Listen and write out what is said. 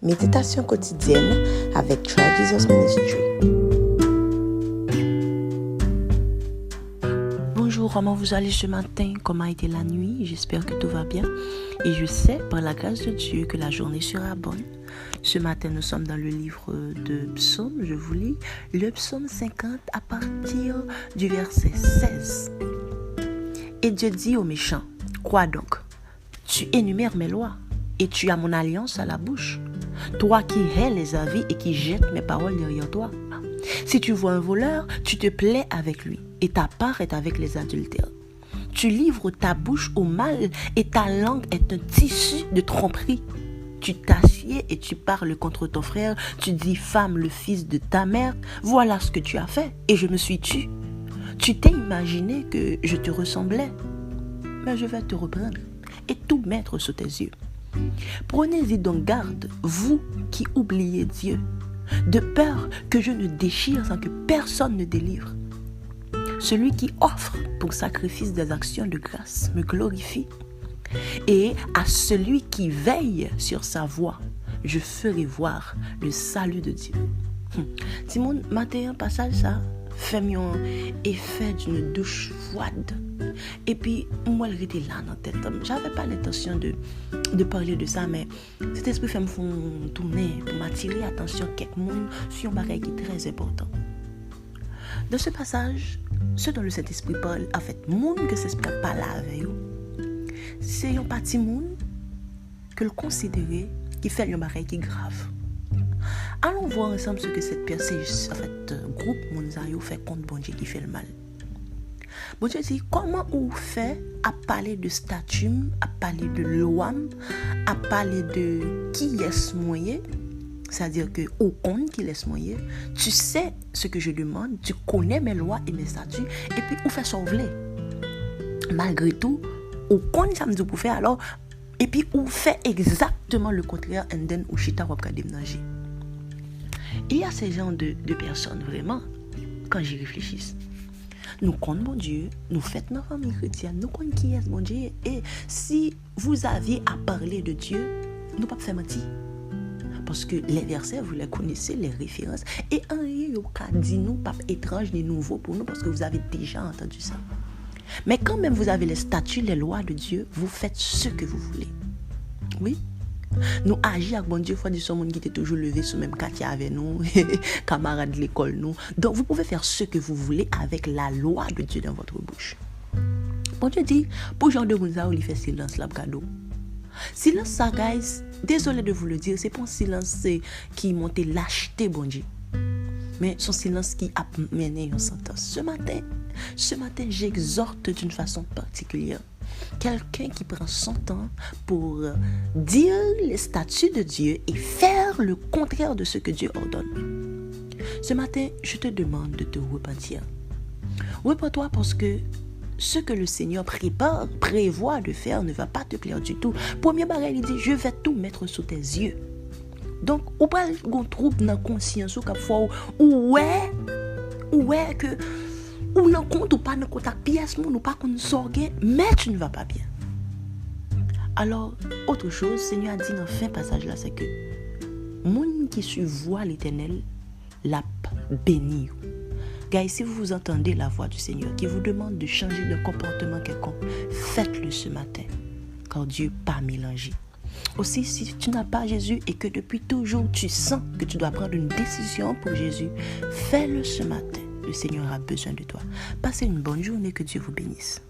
Méditation quotidienne avec Try Jesus Ministry. Bonjour, comment vous allez ce matin? Comment a été la nuit? J'espère que tout va bien. Et je sais, par la grâce de Dieu, que la journée sera bonne. Ce matin, nous sommes dans le livre de Psaume. Je vous lis le Psaume 50 à partir du verset 16. Et Dieu dit aux méchants, quoi donc? Tu énumères mes lois et tu as mon alliance à la bouche. Toi qui hais les avis et qui jettes mes paroles derrière toi. Si tu vois un voleur, tu te plais avec lui et ta part est avec les adultères. Tu livres ta bouche au mal et ta langue est un tissu de tromperie. Tu t'assieds et tu parles contre ton frère, tu diffames le fils de ta mère. Voilà ce que tu as fait et je me suis tue. Tu t'es imaginé que je te ressemblais, mais je vais te reprendre et tout mettre sous tes yeux. Prenez-y donc garde, vous qui oubliez Dieu, de peur que je ne déchire sans que personne ne délivre. Celui qui offre pour sacrifice des actions de grâce me glorifie. Et à celui qui veille sur sa voie, je ferai voir le salut de Dieu. Simon, matin, passage ça, fait un effet d'une douche froide. Et puis, moi, elle était là dans la tête. J'avais pas l'intention de parler de ça, mais cet esprit fait me font tourner pour m'attirer l'attention de quelqu'un sur un bagage qui est très important. Dans ce passage, ce dont le Saint-Esprit parle, en fait, monde que s'espère pas là avec eux, c'est un petit monde que le considérer qui fait un bagage qui est grave. Allons voir ensemble ce que cette personne, en fait, groupe Mounzayo fait contre bon Dieu qui fait le mal. Bon Dieu dit, comment on fait à parler de statut, à parler de loi, à parler de qui est moyen, c'est-à-dire que au compte qui laisse moyen, tu sais ce que je demande, tu connais mes lois et mes statuts, et puis on fait sauver. Malgré tout, au compte ça me dit pour faire alors, et puis on fait exactement le contraire, and then on chita ou après déménager. Il y a ces genres de personnes vraiment, quand j'y réfléchis. Nous connaissons bon Dieu, nous faisons notre famille chrétienne, nous connaissons qui est bon Dieu. Et si vous aviez à parler de Dieu, nous ne pouvons pas faire mentir. Parce que les versets, vous les connaissez, les références. Et en rien, il dit nous, pas étrange ni nouveau pour nous, parce que vous avez déjà entendu ça. Mais quand même vous avez les statuts, les lois de Dieu, vous faites ce que vous voulez. Oui? Nous agissons avec bon Dieu, fois du monde qui était toujours levé sous même quartier avec nous, camarades de l'école nous. Donc vous pouvez faire ce que vous voulez avec la loi de Dieu dans votre bouche. Bon Dieu dit, pour genre de Mounzayo, il fait silence là, cadeau. Silence ça, guys, désolé de vous le dire, c'est pas un silence qui monte lâcheté, bon Dieu. Mais son silence qui a mené une sentence. Ce matin, j'exhorte d'une façon particulière quelqu'un qui prend son temps pour dire les statuts de Dieu et faire le contraire de ce que Dieu ordonne. Ce matin, je te demande de te repentir. Repens-toi parce que ce que le Seigneur prévoit de faire ne va pas te plaire du tout. Premier bagage, il dit, je vais tout mettre sous tes yeux. Donc, ou pas qu'on trouve dans la conscience ou parfois ou ouais que ou non compte ou pas dans contact pièce ou pas qu'on sorgue, mais tu ne vas pas bien. Alors, autre chose, Seigneur a dit dans le fin passage là, c'est que monde qui suit voix l'Éternel l'a béni. Guys, si vous entendez la voix du Seigneur qui vous demande de changer de comportement quelconque, faites-le ce matin, car Dieu n'est pas mélangé. Aussi, si tu n'as pas Jésus et que depuis toujours tu sens que tu dois prendre une décision pour Jésus, fais-le ce matin. Le Seigneur a besoin de toi. Passez une bonne journée, que Dieu vous bénisse.